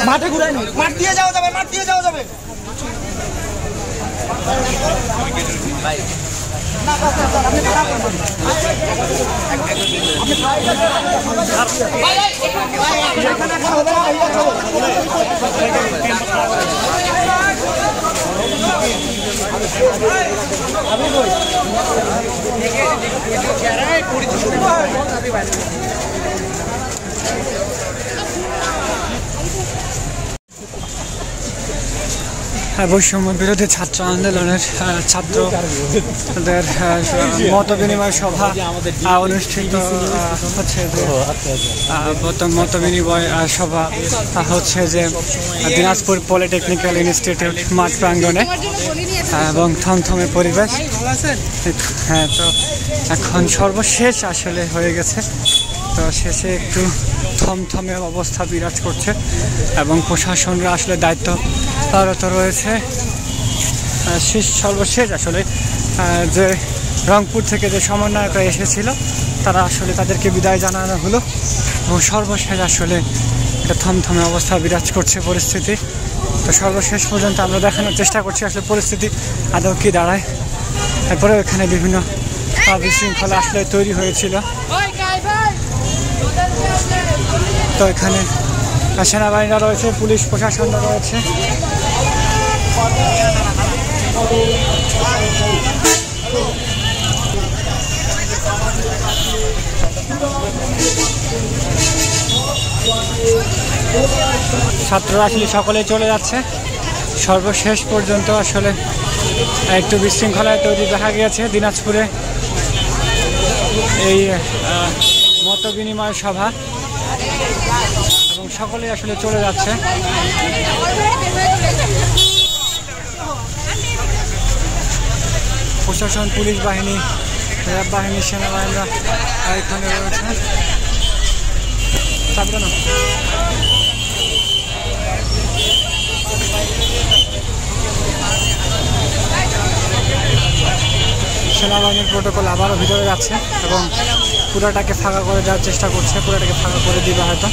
মাঠে ঘুরাই না, মাঠ দিয়ে যাওয়া যাবে, মাঠ দিয়ে যাওয়া যাবে। বৈষম্য বিরোধী ছাত্র আন্দোলনের ছাত্রদের মত বিনিময় সভা অনুষ্ঠিত হচ্ছে। যে মত বিনিময় সভা হচ্ছে যে দিনাজপুর পলিটেকনিক্যাল ইনস্টিটিউট মাঠ প্রাঙ্গণে এবং থমথমে পরিবেশ। হ্যাঁ, তো এখন সর্বশেষ আসলে হয়ে গেছে, তো শেষে একটু থমথমে অবস্থা বিরাজ করছে এবং প্রশাসনরা আসলে দায়িত্ব তারত রয়েছে। সর্বশেষ আসলে যে রংপুর থেকে যে সমন্বয়করা এসেছিল তারা আসলে তাদেরকে বিদায় জানানো হলো এবং সর্বশেষ আসলে একটা থমথমে অবস্থা বিরাজ করছে পরিস্থিতি। তো সর্বশেষ পর্যন্ত আমরা দেখানোর চেষ্টা করছি আসলে পরিস্থিতি আদৌ কি দাঁড়ায়। তারপরে এখানে বিভিন্ন বিশৃঙ্খলা আসলে তৈরি হয়েছিল। তো এখানে সেনাবাহিনীরা রয়েছে, পুলিশ প্রশাসনরা রয়েছে। ছাত্ররা আসলে সকলে চলে যাচ্ছে। সর্বশেষ পর্যন্ত আসলে একটু বিশৃঙ্খলায় তৈরি দেখা গিয়েছে দিনাজপুরে এই মত বিনিময় সভা, এবং সকলে আসলে চলে যাচ্ছে। প্রশাসন, পুলিশ বাহিনী, র্যাব বাহিনী, সেনাবাহিনীরা এখানে রয়েছে। সেনাবাহিনীর প্রোটোকল আবারও ভিতরে যাচ্ছে এবং পুরাটাকে ফাঁকা করে দেওয়ার চেষ্টা করছে, পুরাটাকে ফাঁকা করে দিবে হয়তো।